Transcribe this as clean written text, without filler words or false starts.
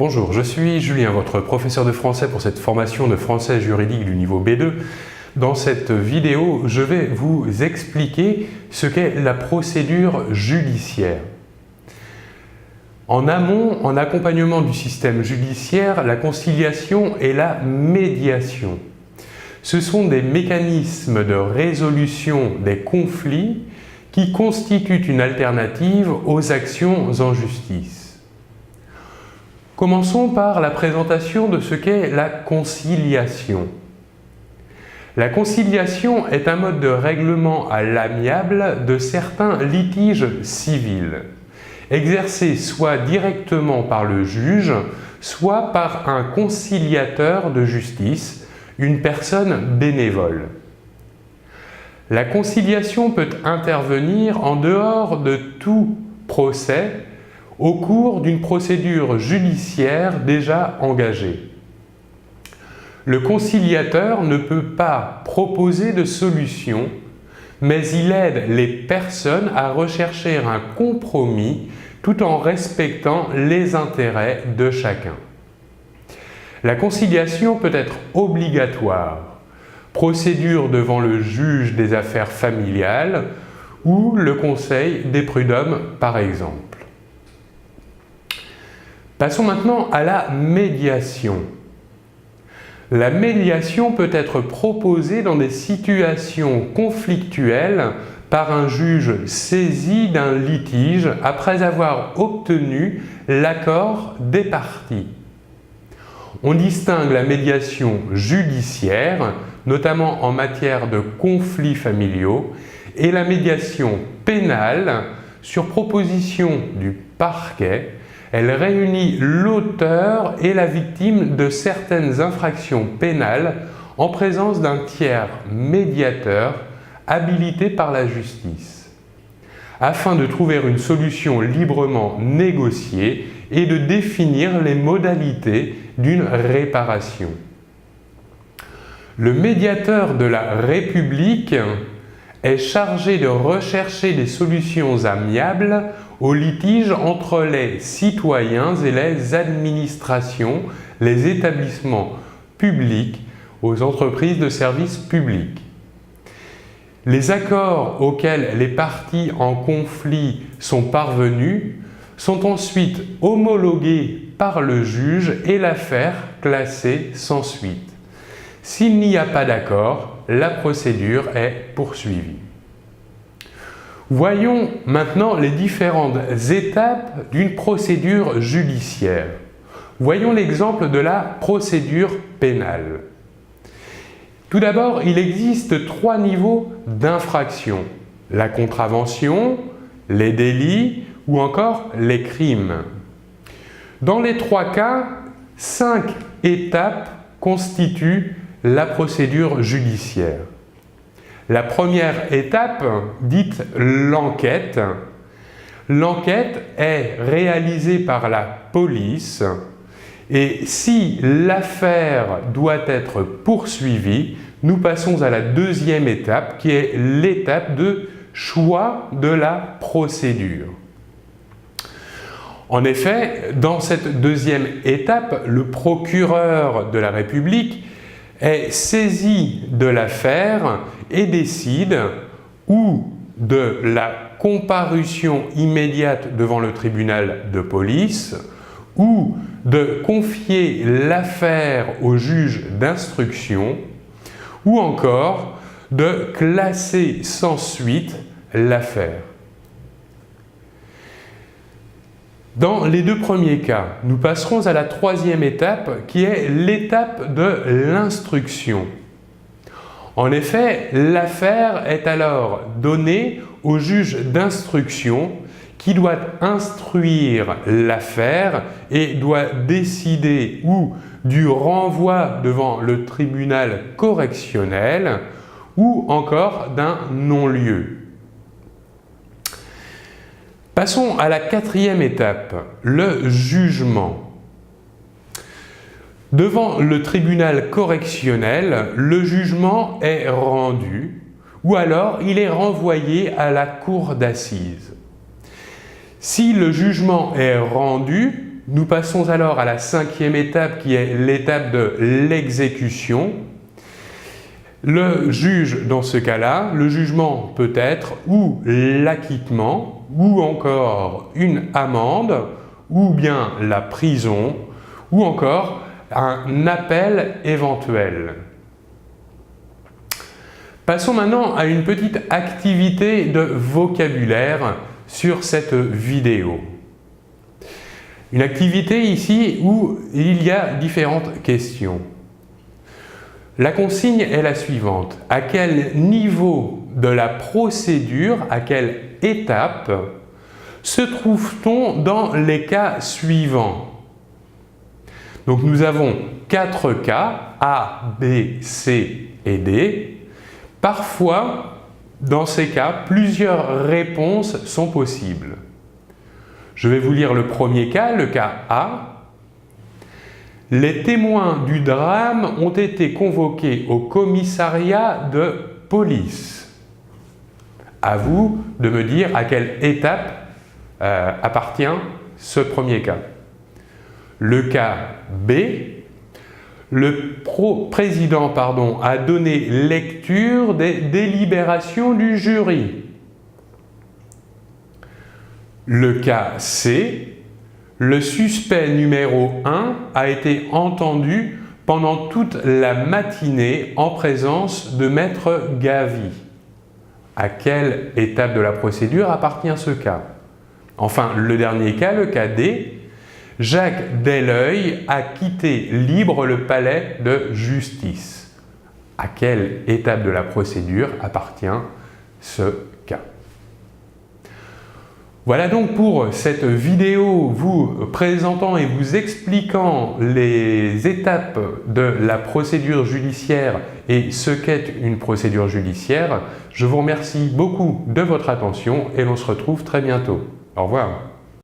Bonjour, je suis Julien, votre professeur de français pour cette formation de français juridique du niveau B2. Dans cette vidéo, je vais vous expliquer ce qu'est la procédure judiciaire. En amont, en accompagnement du système judiciaire, la conciliation et la médiation. Ce sont des mécanismes de résolution des conflits qui constituent une alternative aux actions en justice. Commençons par la présentation de ce qu'est la conciliation. La conciliation est un mode de règlement à l'amiable de certains litiges civils, exercé soit directement par le juge, soit par un conciliateur de justice, une personne bénévole. La conciliation peut intervenir en dehors de tout procès au cours d'une procédure judiciaire déjà engagée. Le conciliateur ne peut pas proposer de solution, mais il aide les personnes à rechercher un compromis tout en respectant les intérêts de chacun. La conciliation peut être obligatoire, procédure devant le juge des affaires familiales ou le conseil des prud'hommes par exemple. Passons maintenant à la médiation. La médiation peut être proposée dans des situations conflictuelles par un juge saisi d'un litige après avoir obtenu l'accord des parties. On distingue la médiation judiciaire, notamment en matière de conflits familiaux, et la médiation pénale sur proposition du parquet. Elle réunit l'auteur et la victime de certaines infractions pénales en présence d'un tiers médiateur habilité par la justice, afin de trouver une solution librement négociée et de définir les modalités d'une réparation. Le médiateur de la République est chargé de rechercher des solutions amiables aux litiges entre les citoyens et les administrations, les établissements publics, aux entreprises de services publics. Les accords auxquels les parties en conflit sont parvenus sont ensuite homologués par le juge et l'affaire classée sans suite. S'il n'y a pas d'accord, la procédure est poursuivie. Voyons maintenant les différentes étapes d'une procédure judiciaire. Voyons l'exemple de la procédure pénale. Tout d'abord, il existe 3 niveaux d'infraction: la contravention, les délits ou encore les crimes. Dans les 3 cas, 5 étapes constituent la procédure judiciaire. La première étape, dite l'enquête. L'enquête est réalisée par la police et si l'affaire doit être poursuivie, nous passons à la deuxième étape qui est l'étape de choix de la procédure. En effet, dans cette deuxième étape, le procureur de la République est saisi de l'affaire et décide ou de la comparution immédiate devant le tribunal de police ou de confier l'affaire au juge d'instruction ou encore de classer sans suite l'affaire. Dans les 2 premiers cas, nous passerons à la 3e étape qui est l'étape de l'instruction. En effet, l'affaire est alors donnée au juge d'instruction qui doit instruire l'affaire et doit décider ou du renvoi devant le tribunal correctionnel ou encore d'un non-lieu. Passons à la 4e étape, le jugement. Devant le tribunal correctionnel, le jugement est rendu ou alors il est renvoyé à la cour d'assises. Si le jugement est rendu, Nous passons alors à la 5e étape qui est l'étape de l'exécution. Le juge, dans ce cas-là, le jugement peut être ou l'acquittement, ou encore une amende, ou bien la prison, ou encore un appel éventuel. Passons maintenant à une petite activité de vocabulaire sur cette vidéo. Une activité ici où il y a différentes questions. La consigne est la suivante. À quel niveau de la procédure, à quelle étape se trouve-t-on dans les cas suivants? Donc nous avons 4 cas, A, B, C et D. Parfois, dans ces cas, plusieurs réponses sont possibles. Je vais vous lire le premier cas, le cas A. Les témoins du drame ont été convoqués au commissariat de police. À vous de me dire à quelle étape appartient ce premier cas. Le cas B. Le président a donné lecture des délibérations du jury. Le cas C. Le suspect numéro 1 a été entendu pendant toute la matinée en présence de maître Gavy. À quelle étape de la procédure appartient ce cas? Enfin, le dernier cas, le cas D. Jacques Delœil a quitté libre le palais de justice. À quelle étape de la procédure appartient ce cas? Voilà donc pour cette vidéo vous présentant et vous expliquant les étapes de la procédure judiciaire et ce qu'est une procédure judiciaire. Je vous remercie beaucoup de votre attention et l'on se retrouve très bientôt. Au revoir.